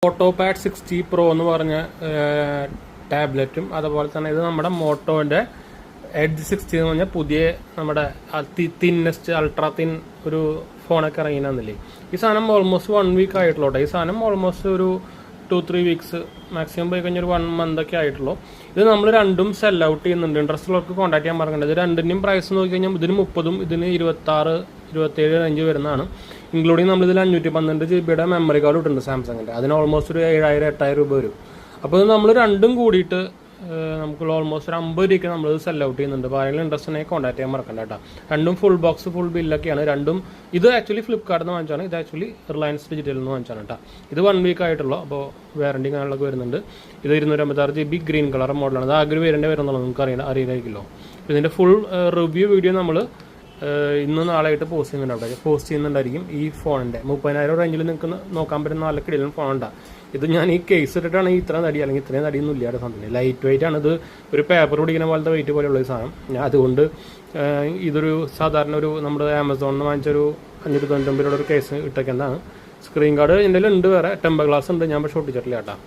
ഓട്ടോപാഡ് 60 Pro എന്ന് പറഞ്ഞ ടാബ്ലറ്റും അതുപോലെ തന്നെ ഇത് നമ്മുടെ മോട്ടോന്റെ എഡ്ജ് 60 എന്ന് പറഞ്ഞാൽ പുതിയ നമ്മുടെ തിന്നസ്റ്റ് അൾട്രാ തിൻ ഒരു ഫോണൊക്കെ ഇറങ്ങിയെന്നില്ലേ. ഈ സാധനം ഓൾമോസ്റ്റ് 1 വീക്ക് ആയിട്ടുള്ളൂ. ഈ സാധനം ഓൾമോസ്റ്റ് ഒരു 2-3 വീക്സ് മാക്സിമം പോയി കഴിഞ്ഞാൽ ഒരു 1 മന്ത് ഒക്കെ ആയിട്ടുള്ളൂ. ഇത് നമ്മൾ രണ്ടും സെൽ ഔട്ട് ചെയ്യുന്നുണ്ട്. ഇൻട്രസ്റ്റ് ഉള്ളവർക്ക് കോൺടാക്ട് ചെയ്യാൻ പറഞ്ഞിട്ടുണ്ട്. ഇത് രണ്ടിൻ്റെയും പ്രൈസ് നോക്കി കഴിഞ്ഞാൽ ഇതിന് 30ഉം ഇതിന് 26-27 റേഞ്ച് വരുന്നതാണ്. ഇൻക്ലൂഡിങ് നമ്മളിതിൽ 512 GB മെമ്മറി കാർഡ് ഇട്ടുണ്ട് സാംസങ്ങിൻ്റെ. അതിന് ഓൾമോസ്റ്റ് ഒരു 7,000-8,000 രൂപ വരും. അപ്പോൾ ഇത് നമ്മൾ രണ്ടും കൂടിയിട്ട് നമുക്ക് ഓൾമോസ്റ്റ് ഒരു 50 രൂപയ്ക്ക് നമ്മൾ സെൽ ഔട്ട് ചെയ്യുന്നുണ്ട്. അപ്പോൾ ആരെങ്കിലും ഇൻട്രസ്റ്റ് ഉണ്ടെങ്കിൽ കോൺടാക്ട് ചെയ്യാൻ മറക്കണ്ട കേട്ടോ. രണ്ടും ഫുൾ ബോക്സ് ഫുൾ ബില്ലൊക്കെയാണ്. രണ്ടും ഇത് ആക്ച്വലി ഫ്ലിപ്കാർട്ടിൽ നിന്ന് വാങ്ങിച്ചാണ്. ഇത് ആക്ച്വലി റിലയൻസ് ഡിജിറ്റലിൽ നിന്ന് വാങ്ങിച്ചാണ് കേട്ടോ. ഇത് 1 വീക്ക് ആയിട്ടുള്ളൂ. അപ്പോൾ വാറണ്ടി കാര്യങ്ങളൊക്കെ വരുന്നുണ്ട്. ഇത് 256 GB ഗ്രീൻ കളർ മോഡലാണ്. ഇത് ആഗ്രഹം വേരേണ്ടി വരുന്നുള്ളൂ, നിങ്ങൾക്ക് അറിയില്ലായിരിക്കുമല്ലോ. ഇതിൻ്റെ ഫുൾ റിവ്യൂ വീഡിയോ നമ്മൾ ഇന്ന് നാളായിട്ട് പോസ്റ്റ് ചെയ്യുന്നുണ്ടായിരിക്കും. ഈ ഫോണിൻ്റെ 30,000 റേഞ്ചിൽ നിങ്ങൾക്ക് നോക്കാൻ പറ്റുന്ന നല്ല കിടിലൻ ഫോണുണ്ടാകും. ഇത് ഞാൻ ഈ കേസ് ഇട്ടിട്ടാണ് ഇത്ര തടി, അല്ലെങ്കിൽ ഇത്രയും തടിയൊന്നും ഇല്ലാതെ സാധനം. ലൈറ്റ് വെയിറ്റ് ആണ്. ഇത് ഒരു പേപ്പർ പിടിക്കുന്ന പോലത്തെ വെയിറ്റ് പോലെയുള്ള ഈ സാധനം. ഞാൻ അതുകൊണ്ട് ഇതൊരു സാധാരണ ഒരു നമ്മുടെ ആമസോണിൽ നിന്ന് വാങ്ങിച്ചൊരു 599 രൂപയുടെ ഒരു കേസ് ഇട്ടേക്കുന്നതാണ്. സ്ക്രീൻ ഗാർഡ് എൻ്റെ ഉണ്ട്, വേറെ ടെമ്പർ ഗ്ലാസ് ഉണ്ട്, ഞാൻ പക്ഷെ ഒട്ടിച്ചിട്ടില്ല കേട്ടോ.